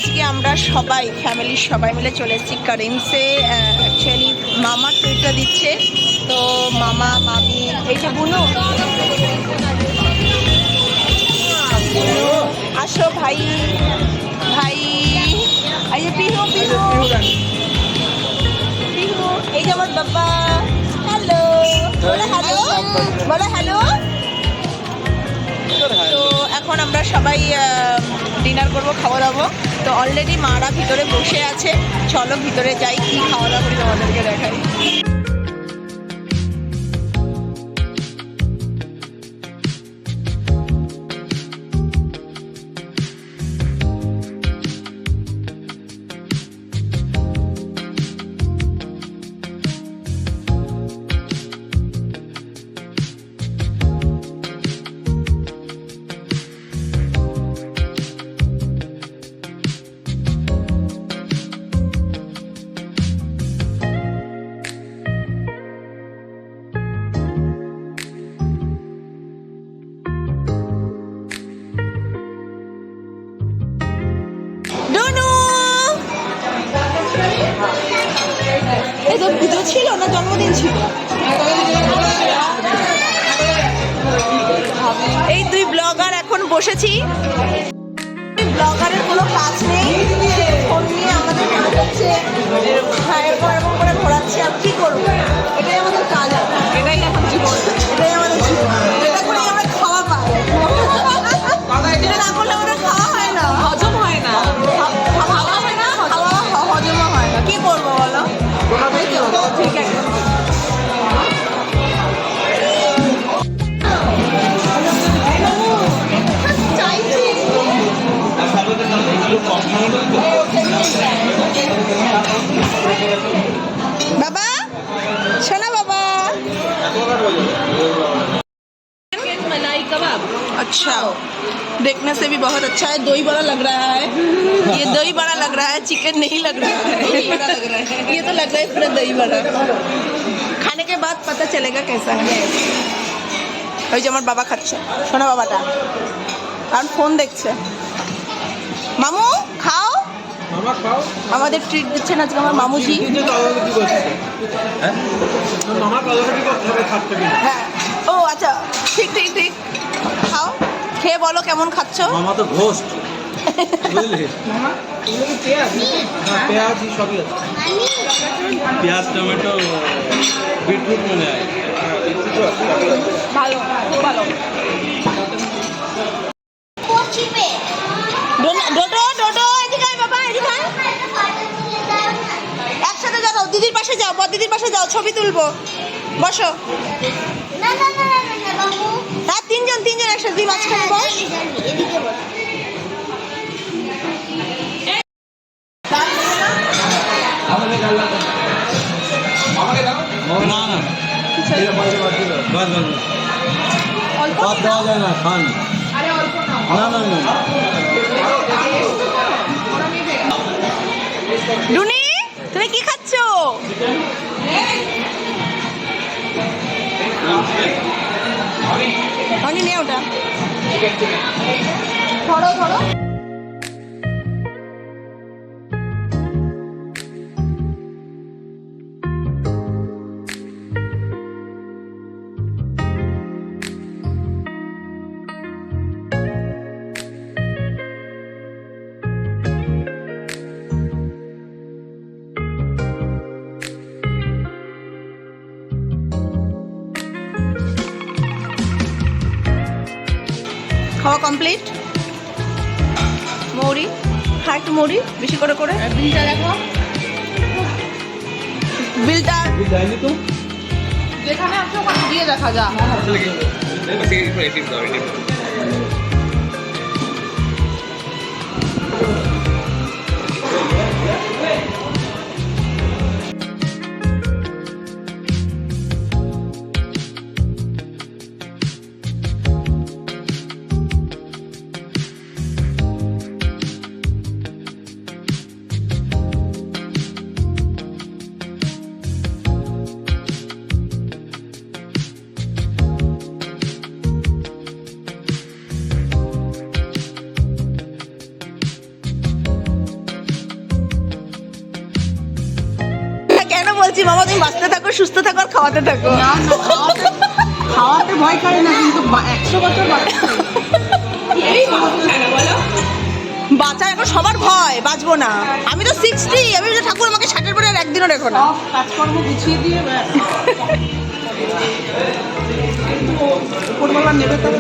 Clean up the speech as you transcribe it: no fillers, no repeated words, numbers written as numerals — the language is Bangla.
আজকে আমরা সবাই ফ্যামিলির সবাই মিলে চলে এসেছি কারিমসে। অ্যাকচুয়ালি মামা ট্রিটটা দিচ্ছে, তো মামা মামি এই যে বুনু আসো ভাই ভাই, এই যে পিহু পিহু পিহু, এই যে আমার বাবা। হ্যালো বলো, হ্যালো বলো, হ্যালো। তো এখন আমরা সবাই ডিনার করবো, খাওয়া দাবো। তো অলরেডি মারা ভিতরে বসে আছে, চলো ভিতরে যাই, কি খাওয়া দাওয়া করি তোমাদেরকে দেখাই। এই তো পুজো ছিল না জন্মদিন ছিল? এই দুই ব্লগার এখন বসেছি, ব্লগারের কোনো কাজ নেই, ফোন নিয়ে আমাদের মনে হচ্ছে হ্যাঁ এরকম এরকম করে ঘোরাচ্ছে। আর কি করবো, এটাই আমাদের কাজ, এটাই এখন জীবন, এটাই আমাদের জীবন। এটা করে আমরা খাওয়া পাই, এটা না করলে আমাদের খাওয়া হয় না, হজম হয় না, খাওয়া হয় না, খাওয়া হজমও হয় না। কি করবো বলো, ঠিক আছে। बाबा शोना बाबा, मलाई कबाब। अच्छा, देखने से भी बहुत अच्छा है। दही बड़ा लग रहा है, ये दही बड़ा लग रहा है, चिकन नहीं लग रहा है, लग रहा है। ये तो लग रहा है पूरा दही बड़ा। खाने के बाद पता चलेगा कैसा है। ওই যে আমার বাবা খাচ্ছে, শোনা বাবাটা আর ফোন দেখছে। মামু খাও, মামা খাও। আমাদের ট্রিট দিচ্ছেন আজকে আমার মামুজি। মামার কলাকাটি করতে হবে, খাচ্ছে কিনা। হ্যাঁ, ও আচ্ছা, ঠিক ঠিক ঠিক, খাও, খেয়ে বলো কেমন খাচ্ছ। মামা তো ঘোস্ট, বুঝলি? মামা এগুলো কি পেঁয়াজ? হ্যাঁ, পেঁয়াজ সবই আছে। পেঁয়াজ, টমেটো, বিটরুট মনে হয়। ভালো, খুব ভালো। ডোডো ডোডো, এদিকে আয় বাবা, এদিকে আয়। একসাথে যাও, দিদির পাশে যাও, দিদির পাশে যাও, ছবি তুলবো, বসো। হ্যাঁ, তিনজন তিনজন একসাথে, তুই মাঝখানে বস। না না, বাদ দেওয়া যায় না, খান। না না না, ডুনি তুমি কি খাচ্ছ? অনি নে ওটা, ধরো ধরো। খাওয়া কমপ্লিট। মৌরি খা, একটু মৌরি বেশি করে করে। বিলটা দেখো, বিলটা যায়নি তো। যেখানে আছে ওখানে দিয়ে দেখা যা। বলছি মামা তুমি বাঁচতে থাকো, সুস্থ থাকো, আর খাওয়াতে থাকো। না না, খাওয়াতে ভয় করে না, কিন্তু 100 বছর বাঁচা এখন সবার ভয়, বাঁচবো না। আমি তো 60, আমি বলছি ঠাকুর আমাকে 60-এর পরে আর একদিনও রেখো না। সব কাজকর্ম গুছিয়ে দিয়ে ব্যাস। উপরবেলা নেবে তবে